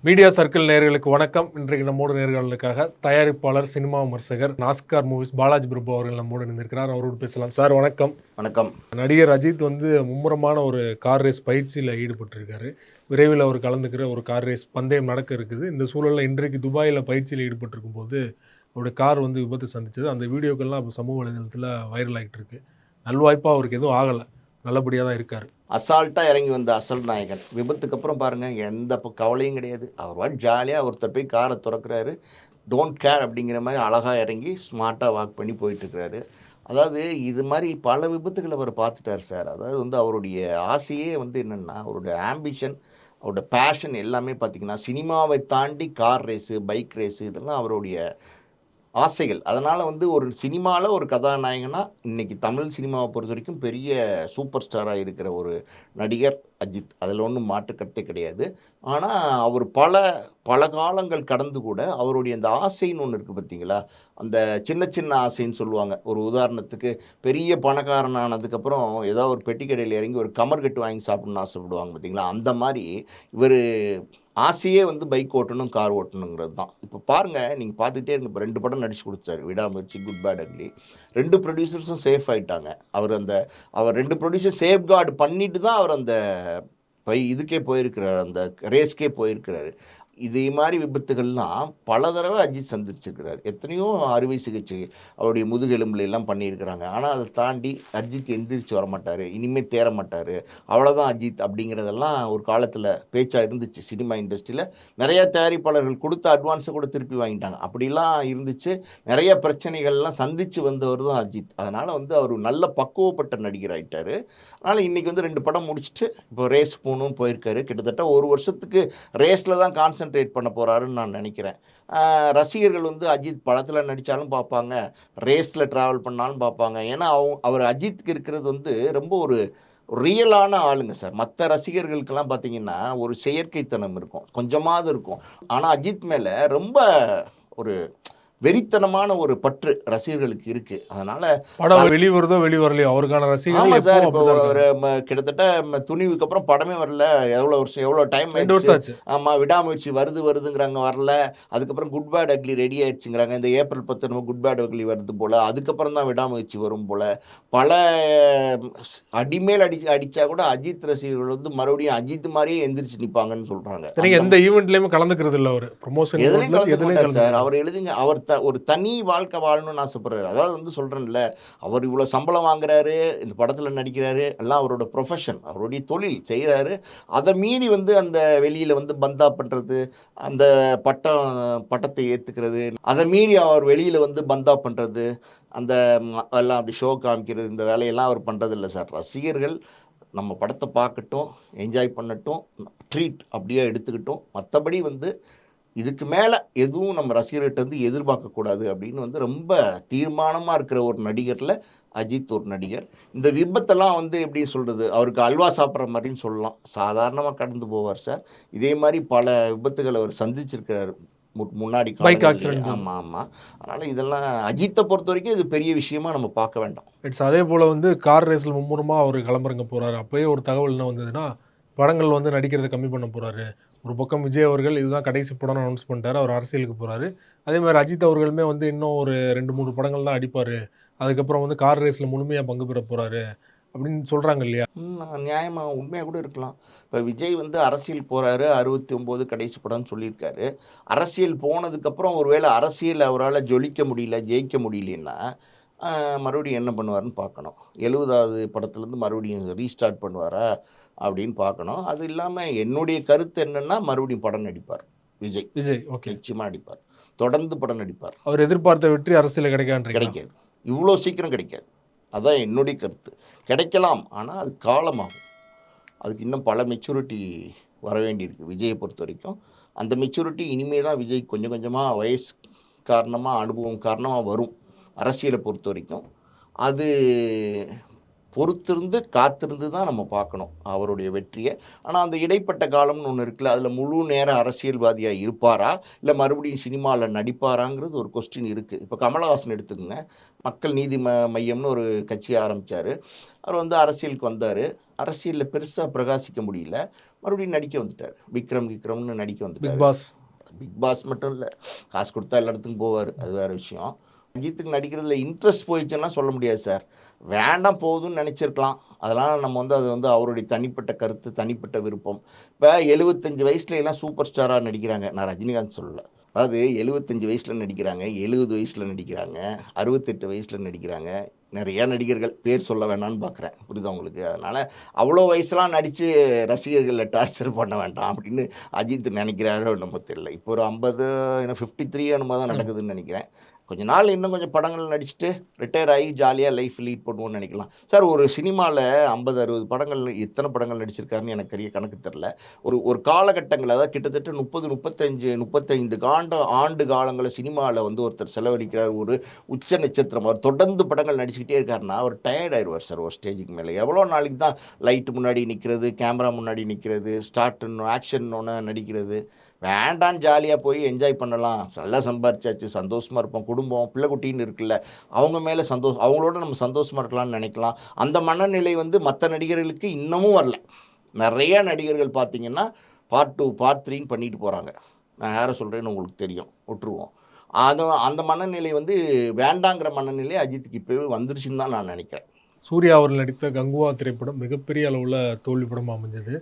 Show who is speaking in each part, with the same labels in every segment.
Speaker 1: Media circle நேயர்களுக்கு வணக்கம். இன்றைக்கு நம்மோடு நேர்காணலுக்காக தயாரிப்பாளர், சினிமா விமர்சகர், நாஸ்கார் மூவிஸ் பாலாஜி பிரபு அவர்கள் நம்மோடு இணைந்திருக்கிறார். அவரோடு பேசலாம். சார் வணக்கம்.
Speaker 2: வணக்கம்.
Speaker 1: நடிகர் அஜித் மும்முரமான ஒரு கார் ரேஸ் பயிற்சியில் ஈடுபட்டிருக்காரு. விரைவில் அவர் கலந்துக்கிற ஒரு கார் ரேஸ் பந்தயம் நடக்க இருக்குது. இந்த சூழலில் இன்றைக்கு துபாயில் பயிற்சியில் ஈடுபட்டிருக்கும் போது அவருடைய கார் விபத்து சந்திச்சது. அந்த வீடியோக்கள்லாம் இப்போ சமூக வலைதளத்தில் வைரல் ஆகிட்டு இருக்கு. நல்வாய்ப்பாக அவருக்கு எதுவும் ஆகலை, நல்லபடியாக தான் இருக்கார்.
Speaker 2: அசால்ட்டாக இறங்கி வந்த அசல் நாயகன். விபத்துக்கு அப்புறம் பாருங்கள், எந்த கவலையும் கிடையாது. அவர் ஜாலியாக ஒருத்தர் போய் காரை திறக்கிறாரு, டோன்ட் கேர் அப்படிங்கிற மாதிரி அழகாக இறங்கி ஸ்மார்ட்டாக வாக் பண்ணி போயிட்டுருக்கிறாரு. அதாவது இது மாதிரி பல விபத்துக்களை அவர் பார்த்துட்டார் சார். அதாவது அவருடைய ஆசையே என்னென்னா, அவருடைய ஆம்பிஷன், அவருடைய பேஷன் எல்லாமே பார்த்திங்கன்னா சினிமாவை தாண்டி கார் ரேஸு, பைக் ரேஸு, இதெல்லாம் அவருடைய ஆசைகள். அதனால் ஒரு சினிமாவில் ஒரு கதாநாயகனாக இன்றைக்கி தமிழ் சினிமாவை பொறுத்த வரைக்கும் பெரிய சூப்பர் ஸ்டாராக இருக்கிற ஒரு நடிகர் அஜித். அதில் ஒன்றும் மாற்று கருத்தே கிடையாது. ஆனால் அவர் பல காலங்கள் கடந்து கூட அவருடைய அந்த ஆசைன்னு ஒன்று இருக்குது பார்த்தீங்களா, அந்த சின்ன சின்ன ஆசைன்னு சொல்லுவாங்க. ஒரு உதாரணத்துக்கு, பெரிய பணக்காரன் ஆனதுக்கப்புறம் ஏதோ ஒரு பெட்டி கடையில் இறங்கி ஒரு கமர் கட்டு வாங்கி சாப்பிட்ணுன்னு ஆசைப்படுவாங்க பார்த்தீங்களா, அந்த மாதிரி இவர் ஆசையே பைக் ஓட்டணும், கார் ஓட்டணுங்கிறது தான். இப்போ பாருங்கள், நீங்கள் பார்த்துக்கிட்டே இருங்க. இப்போ 2 படம் நடிச்சு கொடுத்தாரு, விடாமுயற்சி, குட் பேட் அக்லி. 2 ப்ரொடியூசர்ஸும் சேஃப் ஆகிட்டாங்க. அவர் 2 ப்ரொடியூசர் சேஃப்கார்டு பண்ணிட்டு தான் அவர் அந்த இதுக்கே போயிருக்கிறார், அந்த ரேஸ்க்கே போயிருக்கிறாரு. இதே மாதிரி விபத்துகள்லாம் பல தடவை அஜித் சந்திச்சிருக்கிறார். எத்தனையோ அறுவை சிகிச்சை அவருடைய முதுகெலும்புல எல்லாம் பண்ணியிருக்கிறாங்க. ஆனால் அதை தாண்டி அஜித் எந்திரிச்சு வரமாட்டார், இனிமேல் தேர மாட்டார், அவ்வளோதான் அஜித் அப்படிங்கிறதெல்லாம் ஒரு காலத்தில் பேச்சாக இருந்துச்சு. சினிமா இண்டஸ்ட்ரியில் நிறைய தயாரிப்பாளர்கள் கொடுத்த அட்வான்ஸை கூட திருப்பி வாங்கிட்டாங்க. அப்படிலாம் இருந்துச்சு. நிறைய பிரச்சனைகள்லாம் சந்தித்து வந்தவர் தான் அஜித். அதனால் அவர் நல்ல பக்குவப்பட்ட நடிகர் ஆகிட்டார். அதனால் இன்றைக்கி 2 படம் முடிச்சுட்டு இப்போ ரேஸ் போகணும்னு போயிருக்காரு. கிட்டத்தட்ட 1 வருஷத்துக்கு ரேஸில் தான் கான்சென்ட்ரேட் பண்ண போகிறாருன்னு நான் நினைக்கிறேன். ரசிகர்கள் அஜித் படத்தில் நடித்தாலும் பார்ப்பாங்க, ரேஸில் ட்ராவல் பண்ணாலும் பார்ப்பாங்க. ஏன்னா அவர் அஜித்துக்கு இருக்கிறது ரொம்ப ஒரு ரியலான ஆளுங்க சார். மற்ற ரசிகர்களுக்கெல்லாம் பார்த்தீங்கன்னா ஒரு செயற்கைத்தனம் இருக்கும், கொஞ்சமாவது இருக்கும். ஆனால் அஜித் மேலே ரொம்ப ஒரு வெறித்தனமான ஒரு பற்று ரசிகர்களுக்கு இருக்கு. அதனால
Speaker 1: படம் வெளிவருதோ வெளிவரலையோ அவருக்கான ரசிகர்கள்.
Speaker 2: ஆமாம் சார். இப்போ ஒரு கிட்டத்தட்ட துணிவுக்கு அப்புறம் படமே வரல. எவ்வளோ வருஷம், எவ்வளோ டைம் ஆயிடுச்சு. ஆமாம், விடாமுயற்சி வருதுங்கிறாங்க, வரல. அதுக்கப்புறம் குட் பேட் அக்லி ரெடி ஆயிடுச்சுங்கிறாங்க. இந்த ஏப்ரல் 10 குட் பேட் அக்லி வருது போல். அதுக்கப்புறம் தான் விடாமுயற்சி வரும் போல். பல அடிமேல் அடித்தா கூட அஜித் ரசிகர்கள் மறுபடியும் அஜித் மாதிரியே எந்திரிச்சு நிற்பாங்கன்னு சொல்கிறாங்க.
Speaker 1: எந்த ஈவெண்ட்லையுமே கலந்துக்கிறது இல்லை அவர். ப்ரொமோஷன்
Speaker 2: எதுலையும் கலந்துக்க சார். அவர் எழுதுங்க, அவர் ஒரு தனி வாழ்க்கை வாழணும்னு ஆசைப்படுறாரு. அதாவது சொல்கிறேன்ல, அவர் இவ்வளோ சம்பளம் வாங்குறாரு, இந்த படத்தில் நடிக்கிறாரு, எல்லாம் அவரோட ப்ரொஃபஷன், அவருடைய தொழில் செய்கிறாரு. அதை மீறி அந்த வெளியில் பந்தா பண்ணுறது, அந்த பட்டத்தை ஏற்றுக்கிறது, அதை மீறி அவர் வெளியில் பந்தா பண்ணுறது, அந்த எல்லாம் அப்படி ஷோ காமிக்கிறது, இந்த வேலையெல்லாம் அவர் பண்ணுறதில்ல சார். ரசிகர்கள் நம்ம படத்தை பார்க்கட்டும், என்ஜாய் பண்ணட்டும், ட்ரீட் அப்படியே எடுத்துக்கிட்டோம். மற்றபடி இதுக்கு மேலே எதுவும் நம்ம ரசிகர்கிட்ட எதிர்பார்க்கக்கூடாது அப்படின்னு ரொம்ப தீர்மானமாக இருக்கிற ஒரு நடிகரில் அஜித் ஒரு நடிகர். இந்த விபத்தெல்லாம் எப்படி சொல்கிறது, அவருக்கு அல்வா சாப்பிட்ற மாதிரின்னு சொல்லலாம். சாதாரணமாக கடந்து போவார் சார். இதே மாதிரி பல விபத்துகளை அவர் சந்திச்சிருக்கிறார் முன்னாடி.
Speaker 1: Bike accident.
Speaker 2: ஆமாம் ஆமாம். அதனால் இதெல்லாம் அஜித்தை பொறுத்த வரைக்கும் இது பெரிய விஷயமா நம்ம பார்க்க வேண்டாம்.
Speaker 1: அதே போல் கார் ரேஸில் மும்முரமாக அவர் கிளம்புறங்க போகிறாரு. அப்போயே ஒரு தகவல் என்ன வந்ததுன்னா, படங்கள் நடிக்கிறதை கம்மி பண்ண போகிறாரு. ஒரு பக்கம் விஜய் அவர்கள் இதுதான் கடைசி படம்னு அனௌன்ஸ் பண்ணிட்டாரு, அவர் அரசியலுக்கு போகிறாரு. அதே மாதிரி அஜித் அவர்களுமே இன்னும் ஒரு 2-3 படங்கள் தான் அடிப்பார். அதுக்கப்புறம் கார் ரேஸில் முழுமையாக பங்கு பெற போகிறாரு அப்படின்னு சொல்கிறாங்க இல்லையா?
Speaker 2: நியாயமாக உண்மையாக கூட இருக்கலாம். இப்போ விஜய் அரசியல் போகிறாரு, 69 கடைசி படம்னு சொல்லியிருக்காரு. அரசியல் போனதுக்கப்புறம் ஒருவேளை அரசியல் அவரால் ஜொலிக்க முடியல, ஜெயிக்க முடியலன்னா மறுபடியும் என்ன பண்ணுவார்னு பார்க்கணும். 70வது படத்துலேருந்து மறுபடியும் ரீஸ்டார்ட் பண்ணுவாரா அப்படின்னு பார்க்கணும். அது இல்லாமல் என்னுடைய கருத்து என்னென்னா, மறுபடியும் படம் நடிப்பார் விஜய்.
Speaker 1: ஓகே,
Speaker 2: நிச்சயமாக நடிப்பார், தொடர்ந்து படம் நடிப்பார்.
Speaker 1: அவர் எதிர்பார்த்த வெற்றி அரசியல் கிடைக்காது,
Speaker 2: இவ்வளோ சீக்கிரம் கிடைக்காது. அதுதான் என்னுடைய கருத்து. கிடைக்கலாம், ஆனால் அது காலமாகும். அதுக்கு இன்னும் பல மெச்சூரிட்டி வர வேண்டியிருக்கு விஜயை பொறுத்த வரைக்கும். அந்த மெச்சூரிட்டி இனிமேல் தான் விஜய் கொஞ்சம் கொஞ்சமாக வயசு காரணமாக, அனுபவம் காரணமாக வரும் அரசியலை பொறுத்த வரைக்கும். அது பொறுத்திருந்து காத்திருந்து தான் நம்ம பார்க்கணும் அவருடைய வெற்றியை. ஆனால் அந்த இடைப்பட்ட காலம்னு ஒன்று இருக்குல்ல, அதில் முழு நேர அரசியல்வாதியாக இருப்பாரா, இல்லை மறுபடியும் சினிமாவில் நடிப்பாராங்கிறது ஒரு கொஸ்டின் இருக்குது. இப்போ கமலஹாசன் எடுத்துக்கோங்க. மக்கள் நீதி மையம்னு ஒரு கட்சியை ஆரம்பித்தார். அவர் வந்து அரசியலுக்கு வந்தார். அரசியலில் பெருசாக பிரகாசிக்க முடியல. மறுபடியும் நடிக்க வந்துட்டார். விக்ரம்னு நடிக்க
Speaker 1: பிக்
Speaker 2: வந்துட்டார்.
Speaker 1: பாஸ்.
Speaker 2: பிக் பாஸ் மட்டும் இல்லை, காசு கொடுத்தா எல்லா இடத்துக்கும் போவார், அது வேறு விஷயம். அஜித்துக்கு நடிக்கிறதுல இன்ட்ரெஸ்ட் போயிடுச்சுன்னா சொல்ல முடியாது சார். வேண்டாம் போகுதுன்னு நினச்சிருக்கலாம். அதனால் நம்ம வந்து அது வந்து அவருடைய தனிப்பட்ட கருத்து, தனிப்பட்ட விருப்பம். இப்போ 75 வயசுல எல்லாம் சூப்பர் ஸ்டாராக நடிக்கிறாங்க. நான் ரஜினிகாந்த் சொல்லலை. அதாவது 75 வயசில் நடிக்கிறாங்க, 70 வயசில் நடிக்கிறாங்க, 68 வயசில் நடிக்கிறாங்க. நிறையா நடிகர்கள் பேர் சொல்ல வேணான்னு பார்க்குறேன், புரியுதா உங்களுக்கு? அதனால் அவ்வளோ வயசுலாம் நடித்து ரசிகர்களை டார்ச்சர் பண்ண வேண்டாம் அப்படின்னு அஜித் நினைக்கிறாரோ நம்ம தெரியல. இப்போ ஒரு 50 53 என்னமோ தான் நடக்குதுன்னு நினைக்கிறேன். கொஞ்ச நாள் இன்னும் கொஞ்சம் படங்கள் நடிச்சுட்டு ரிட்டையர் ஆகி ஜாலியாக லைஃப் லீட் பண்ணுவோன்னு நினைக்கலாம் சார். ஒரு சினிமாவில் 50-60 படங்கள் எத்தனை படங்கள் நடிச்சிருக்காருன்னு எனக்கு பெரிய கணக்கு தெரில. ஒரு ஒரு காலகட்டங்கள், அதாவது கிட்டத்தட்ட 35 ஆண்டு காலங்களை சினிமாவில் வந்து ஒருத்தர் செலவழிக்கிறார். ஒரு உச்ச நட்சத்திரம். அவர் தொடர்ந்து படங்கள் நடிச்சுக்கிட்டே இருக்காருன்னா அவர் டயர்ட் ஆயிடுவார் சார் ஒரு ஸ்டேஜுக்கு மேலே. எவ்வளோ நாளைக்கு தான் லைட்டு முன்னாடி நிற்கிறது, கேமரா முன்னாடி நிற்கிறது, ஸ்டார்ட்னு ஆக்ஷன் நடிக்கிறது? வேண்டாம், ஜாலியாக போய் என்ஜாய் பண்ணலாம். நல்லா சம்பாரிச்சாச்சு, சந்தோஷமாக இருப்போம். குடும்பம், பிள்ளை குட்டின்னு இருக்குல்ல, அவங்க மேலே அவங்களோட நம்ம சந்தோஷமாக இருக்கலாம்னு நினைக்கலாம். அந்த மனநிலை வந்து மற்ற நடிகர்களுக்கு இன்னமும் வரல. நிறைய நடிகர்கள் பார்த்தீங்கன்னா பார்ட் 2 பார்ட் 3ன்னு பண்ணிட்டு போகிறாங்க. நான் யாரை சொல்கிறேன்னு உங்களுக்கு தெரியும், விட்டுருவோம். அந்த மனநிலை வந்து வேண்டாங்கிற மனநிலை அஜித்துக்கு இப்போவே வந்துருச்சுன்னு தான் நான் நினைக்கிறேன்.
Speaker 1: சூர்யா அவர்கள் நடித்த கங்குவா திரைப்படம் மிகப்பெரிய அளவில் தோல்வி படம் அமைஞ்சது.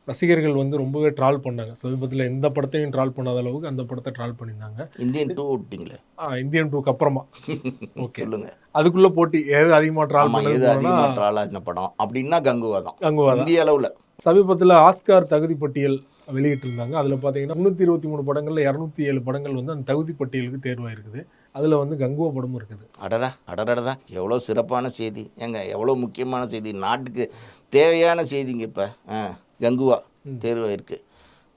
Speaker 1: ரசிகர்கள் வந்து ரொம்பவே ட்ரால் பண்ணாங்க. சமீபத்தில் எந்த படத்தையும் ட்ரால் பண்ணாத அளவுக்கு அந்த படத்தை ட்ரால் பண்ணியிருந்தாங்க.
Speaker 2: இந்தியன் 2 விட்டிங்களே.
Speaker 1: இந்தியன் 2க்கு அப்புறமா ஓகே
Speaker 2: சொல்லுங்க.
Speaker 1: அதுக்குள்ள போட்டி எது அதிகமாக ட்ரால்
Speaker 2: எது
Speaker 1: பண்ணது
Speaker 2: அதிகமாக ட்ரால் ஆன படம் அப்படின்னா கங்குவா தான்.
Speaker 1: கங்குவா தான்.
Speaker 2: இந்திய அளவில்
Speaker 1: சமீபத்தில் ஆஸ்கார் தகுதி பட்டியல் வெளியிட்டிருந்தாங்க. அதில் பார்த்தீங்கன்னா 323 படங்களில் 207 படங்கள் வந்து அந்த தகுதி பட்டியலுக்கு தேர்வாயிருக்குது. அதில் வந்து கங்குவா படமும் இருக்குது.
Speaker 2: அடடா எவ்வளோ சிறப்பான செய்தி ஏங்க, எவ்வளோ முக்கியமான செய்தி, நாட்டுக்கு தேவையான செய்திங்க. இப்போ கங்குவா தேர்வாயிருக்கு.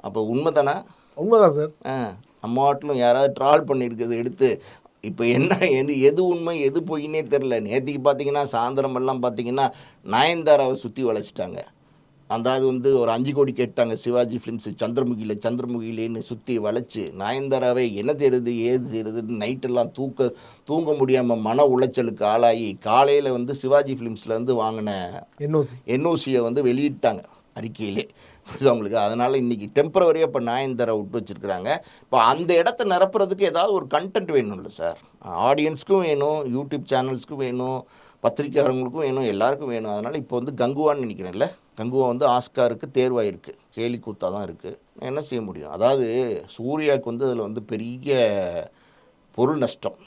Speaker 2: அப்போ உண்மைதானே?
Speaker 1: உண்மைதான் சார்.
Speaker 2: நம்ம நாட்டிலும் யாராவது ட்ரால் பண்ணியிருக்கிறது எடுத்து இப்போ எது உண்மை எது பொய்னே தெரில. நேற்றுக்கு பார்த்தீங்கன்னா சாயந்தரமெல்லாம் பார்த்தீங்கன்னா நயன்தாராவை சுற்றி வளைச்சிட்டாங்க. அதாவது வந்து ஒரு 5 கோடி கேட்டாங்க சிவாஜி ஃபிலிம்ஸு. சந்திரமுகிலேன்னு சுற்றி வளைச்சி நயன்தாராவை என்ன செய்கிறது ஏது செய்கிறதுன்னு நைட்டெல்லாம் தூங்க முடியாமல் மன உளைச்சலுக்கு ஆளாகி காலையில் வந்து சிவாஜி ஃபிலிம்ஸ்லேருந்து வாங்கின என்ஓசியை வந்து வெளியிட்டாங்க அறிக்கையிலே, அவங்களுக்கு. அதனால் இன்றைக்கி டெம்பரவரியாக இப்போ நயன்தாரா விட்டு வச்சுருக்குறாங்க. இப்போ அந்த இடத்த நிரப்புறதுக்கு ஏதாவது ஒரு கண்டென்ட் வேணும்ல சார். ஆடியன்ஸ்க்கும் வேணும், யூடியூப் சேனல்ஸ்க்கும் வேணும், பத்திரிக்கையாளர்களுக்கும் வேணும், எல்லாருக்கும் வேணும். அதனால் இப்போ வந்து கங்குவான்னு நினைக்கிறேன்ல, கங்குவா வந்து ஆஸ்காருக்கு தேர்வாயிருக்கு. கேலி கூத்தாக தான் இருக்குது. என்ன செய்ய முடியும்? அதாவது சூர்யாவுக்கு வந்து அதில் வந்து பெரிய பொருள் நஷ்டம்.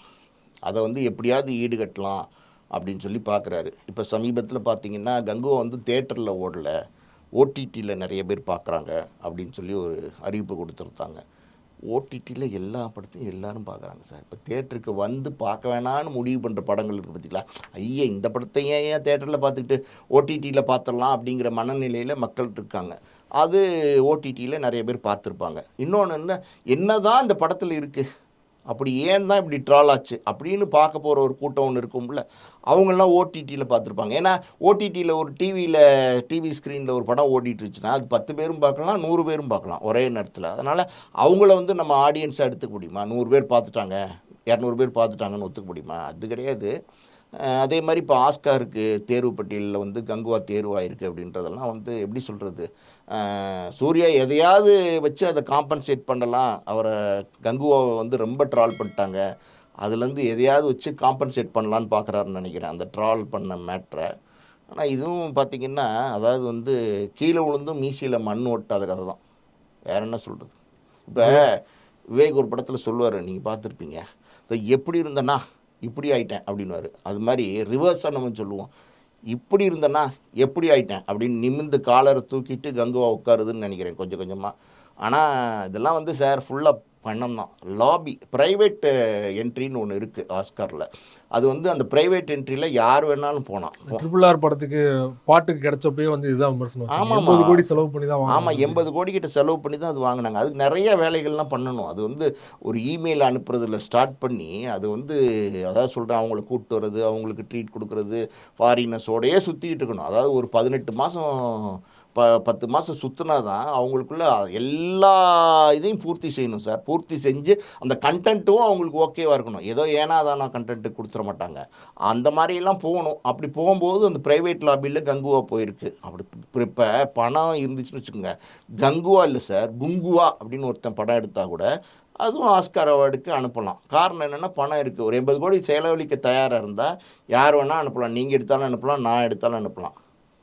Speaker 2: அதை வந்து எப்படியாவது ஈடுகட்டலாம் அப்படின்னு சொல்லி பார்க்குறாரு. இப்போ சமீபத்தில் பார்த்தீங்கன்னா கங்குவா வந்து தேட்டரில் ஓடலை, ஓடிடியில் நிறைய பேர் பார்க்குறாங்க அப்படின்னு சொல்லி ஒரு அறிவிப்பு கொடுத்துருந்தாங்க. ஓடிடியில் எல்லா படத்தையும் எல்லோரும் பார்க்குறாங்க சார். இப்போ தேட்டருக்கு வந்து பார்க்க வேணான்னு முடிவு பண்ணுற படங்கள் இருக்குது பார்த்திங்களா. ஐயா, இந்த படத்தை ஏன் தேட்டரில் பார்த்துக்கிட்டு ஓடிடியில் பார்த்துடலாம் அப்படிங்கிற மனநிலையில் மக்கள் இருக்காங்க. அது ஓடிடியில் நிறைய பேர் பார்த்துருப்பாங்க. இன்னொன்று என்ன தான் இந்த படத்தில் இருக்குது, அப்படி ஏன் தான் இப்படி ட்ரால் ஆச்சு அப்படின்னு பார்க்க போகிற ஒரு கூட்டம் ஒன்று இருக்கும்ல, அவங்களாம் ஓடிடியில் பார்த்துருப்பாங்க. ஏன்னா ஓடிடியில் ஒரு டிவி ஸ்க்ரீனில் ஒரு படம் ஓடிட்டுருச்சுன்னா அது 10 பேரும் பார்க்கலாம், 100 பேரும் பார்க்கலாம் ஒரே நேரத்தில். அதனால் அவங்கள வந்து நம்ம ஆடியன்ஸாக எடுத்துக்க முடியுமா? 100 பேர் பார்த்துட்டாங்க, 200 பேர் பார்த்துட்டாங்கன்னு ஒத்துக்க முடியுமா? அது கிடையாது. அதே மாதிரி இப்போ ஆஸ்காருக்கு தேர்வு பட்டியலில் வந்து கங்குவா தேர்வாயிருக்கு அப்படின்றதெல்லாம் வந்து எப்படி சொல்கிறது, சூர்யா எதையாவது வச்சு அதை காம்பன்சேட் பண்ணலாம். அவரை கங்குவாவை வந்து ரொம்ப ட்ரால் பண்ணிட்டாங்க, அதுலேருந்து எதையாவது வச்சு காம்பன்சேட் பண்ணலான்னு பார்க்குறாருன்னு நினைக்கிறேன் அந்த ட்ரால் பண்ண மேட்ரை. ஆனால் இதுவும் பார்த்திங்கன்னா அதாவது வந்து கீழே விழுந்தும் மீசியில் மண் ஒட்டாத கதை தான், வேற என்ன சொல்கிறது. இப்போ விவேக் ஒரு படத்தில் சொல்லுவார், நீங்கள் பார்த்துருப்பீங்க, எப்படி இருந்தேன்னா இப்படி ஆயிட்டேன் அப்படின்வாரு. அது மாதிரி ரிவர்ஸாக நம்ம சொல்லுவோம், இப்படி இருந்தேன்னா எப்படி ஆயிட்டேன் அப்படின்னு நிமிந்து காலரை தூக்கிட்டு கங்குவா உட்காருதுன்னு நினைக்கிறேன் கொஞ்சம் கொஞ்சமாக. ஆனால் இதெல்லாம் வந்து சார் ஃபுல்லாக பணம் தான். லாபி ப்ரைவேட் என்ட்ரின்னு ஒன்று இருக்குது ஆஸ்காரில். அது வந்து அந்த ப்ரைவேட் என்ட்ரியில் யார் வேணாலும் போகலாம்.
Speaker 1: ட்ரிபிள் ஆர் படத்துக்கு பாட்டுக்கு கிடைச்சப்பயே வந்து இதுதான் விமர்சனம் வச்சாங்க.
Speaker 2: ஆமாம்மா
Speaker 1: 80 கோடி செலவு பண்ணி தான்
Speaker 2: ஆமாம்,
Speaker 1: வாங்கினாங்க.
Speaker 2: 80 கோடி கிட்ட செலவு பண்ணி தான் அது வாங்கினாங்க. அதுக்கு நிறைய வேலைகள்லாம் பண்ணணும். அது வந்து ஒரு இமெயில் அனுப்புறதுல ஸ்டார்ட் பண்ணி, அது வந்து அதாவது சொல்கிறேன், அவங்கள கூப்பிட்டு வர்றது, அவங்களுக்கு ட்ரீட் கொடுக்குறது, ஃபாரினர்ஸோடையே சுற்றிக்கிட்டு இருக்கணும். அதாவது ஒரு 18 மாதம் 10 மாதம் சுற்றினா தான் அவங்களுக்குள்ள எல்லா இதையும் பூர்த்தி செய்யணும் சார். பூர்த்தி செஞ்சு அந்த கண்டென்ட்டும் அவங்களுக்கு ஓகேவாக இருக்கணும். ஏதோ ஏனாதானா கண்டென்ட்டு கொடுத்துட மாட்டாங்க. அந்த மாதிரியெல்லாம் போகணும். அப்படி போகும்போது அந்த ப்ரைவேட் லாபியில் கங்குவா போயிருக்கு. அப்படி இப்போ பணம் இருந்துச்சுன்னு வச்சுக்கோங்க, கங்குவா இல்லை சார், குங்குவா அப்படின்னு ஒருத்தன் படம் எடுத்தால் கூட அதுவும் ஆஸ்கார் அவார்டுக்கு அனுப்பலாம். காரணம் என்னென்னா பணம் இருக்குது. ஒரு 80 கோடி செலவழிக்க தயாராக இருந்தால் யார் வேணால் அனுப்பலாம். நீங்கள் எடுத்தாலும் அனுப்பலாம், நான் எடுத்தாலும் அனுப்பலாம்.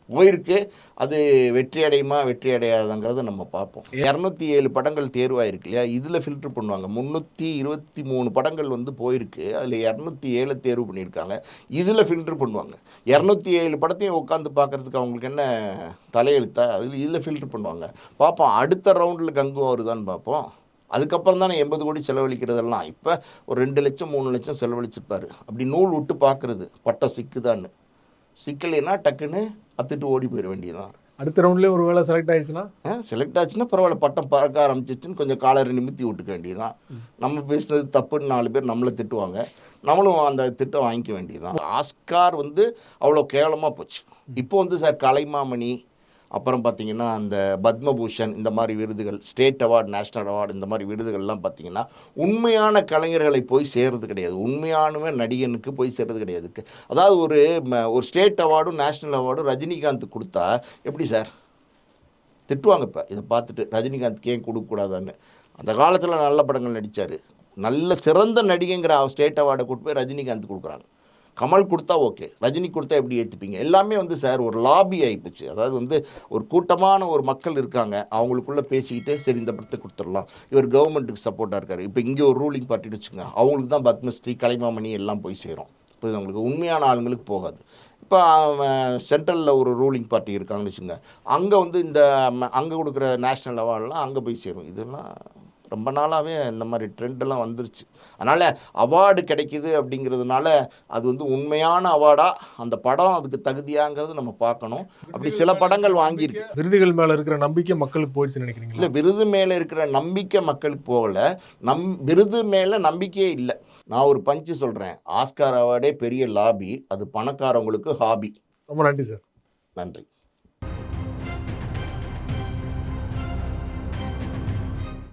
Speaker 2: போயிருக்கு. அது வெற்றி அடையுமா வெற்றி அடையாதுங்கிறத நம்ம பார்ப்போம். 207 படங்கள் தேர்வாயிருக்கு இல்லையா, இதில் ஃபில்ட்ரு பண்ணுவாங்க. 323 படங்கள் வந்து போயிருக்கு. அதில் 207 தேர்வு பண்ணியிருக்காங்க. இதில் ஃபில்ட்ரு பண்ணுவாங்க. 207 படத்தையும் உட்காந்து பார்க்குறதுக்கு அவங்களுக்கு என்ன தலையெழுத்தா? இதில் ஃபில்ட்ரு பண்ணுவாங்க. பார்ப்போம் அடுத்த ரவுண்டில் கங்குவா வருதான்னு பார்ப்போம். அதுக்கப்புறம் தானே 80 கோடி செலவழிக்கிறதெல்லாம். இப்போ ஒரு 2 லட்சம் 3 லட்சம் செலவழிச்சிருப்பாரு. அப்படி நூல் விட்டு பார்க்குறது பட்டம் சிக்குதான்னு. சிக்கலைன்னா டக்குன்னு அத்துட்டு ஓடி போயிட வேண்டியதுதான்.
Speaker 1: அடுத்த ரவுண்ட்லேயே ஒரு வேளை செலக்ட் ஆயிடுச்சுன்னா
Speaker 2: செலக்ட் ஆச்சுன்னா பரவாயில்ல, பட்டம் பறக்க ஆரம்பிச்சிச்சுன்னு கொஞ்சம் காலரை நிமித்தி விட்டுக்க வேண்டியதுதான். நம்ம பேசுனது தப்புன்னு 4 பேர் நம்மளை திட்டுவாங்க, நம்மளும் அந்த திட்டம் வாங்கிக்க வேண்டியதுதான். ஆஸ்கார் வந்து அவ்வளோ கேவலமாக போச்சு. இப்போ வந்து சார் கலைமாமணி, அப்புறம் பார்த்திங்கன்னா அந்த பத்மபூஷன், இந்த மாதிரி விருதுகள், ஸ்டேட் அவார்டு, நேஷ்னல் அவார்டு, இந்த மாதிரி விருதுகள்லாம் பார்த்திங்கன்னா உண்மையான கலைஞர்களை போய் சேர்றது கிடையாது. உண்மையானவே நடிகனுக்கு போய் சேர்றது கிடையாது. அதாவது ஒரு ஸ்டேட் அவார்டும் நேஷ்னல் அவார்டும் ரஜினிகாந்த் கொடுத்தா எப்படி சார் திட்டுவாங்க? இப்போ இதை பார்த்துட்டு ரஜினிகாந்த்க்கு ஏன் கொடுக்கக்கூடாதான்னு. அந்த காலத்தில் நல்ல படங்கள் நடித்தார், நல்ல சிறந்த நடிகைங்கிற ஸ்டேட் அவார்டை கூட்டு போய் ரஜினிகாந்த் கொடுக்குறாங்க. கமல் கொடுத்தா ஓகே, ரஜினி கொடுத்தா எப்படி ஏற்றுப்பீங்க? எல்லாமே வந்து சார் ஒரு லாபி ஆகிப்போச்சு. அதாவது வந்து ஒரு கூட்டமான ஒரு மக்கள் இருக்காங்க, அவங்களுக்குள்ளே பேசிக்கிட்டு சரி இந்த படத்தை கொடுத்துடலாம், இவர் கவர்மெண்ட்டுக்கு சப்போர்ட்டாக இருக்கார். இப்போ இங்கே ஒரு ரூலிங் பார்ட்டின்னு வச்சுக்கோங்க, அவங்களுக்கு தான் பத்மஸ்ரீ, கலைமாமணி எல்லாம் போய் சேரும். இப்போ அவங்களுக்கு உண்மையான ஆளுங்களுக்கு போகாது. இப்போ சென்ட்ரலில் ஒரு ரூலிங் பார்ட்டி இருக்காங்கன்னு வச்சுக்கோங்க, அங்கே வந்து அங்கே கொடுக்குற நேஷ்னல் அவார்டெலாம் அங்கே போய் சேரும். இதெல்லாம் ரொம்ப நாளாகவே இந்த மாதிரி ட்ரெண்டெல்லாம் வந்துருச்சு. அதனால் அவார்டு கிடைக்கிது அப்படிங்கிறதுனால அது வந்து உண்மையான அவார்டா, அந்த படம் அதுக்கு தகுதியாங்கிறது நம்ம பார்க்கணும். அப்படி சில படங்கள் வாங்கியிருக்கு.
Speaker 1: விருதுகள் மேலே இருக்கிற நம்பிக்கை மக்களுக்கு போயிடுச்சுன்னு நினைக்கிறீங்களா?
Speaker 2: இல்லை, விருது மேலே இருக்கிற நம்பிக்கை மக்களுக்கு போகலை, விருது மேலே நம்பிக்கையே இல்லை. நான் ஒரு பஞ்சு சொல்கிறேன், ஆஸ்கார் அவார்டே பெரிய லாபி, அது பணக்காரவங்களுக்கு ஹாபி.
Speaker 1: ரொம்ப நன்றி சார்.
Speaker 2: நன்றி.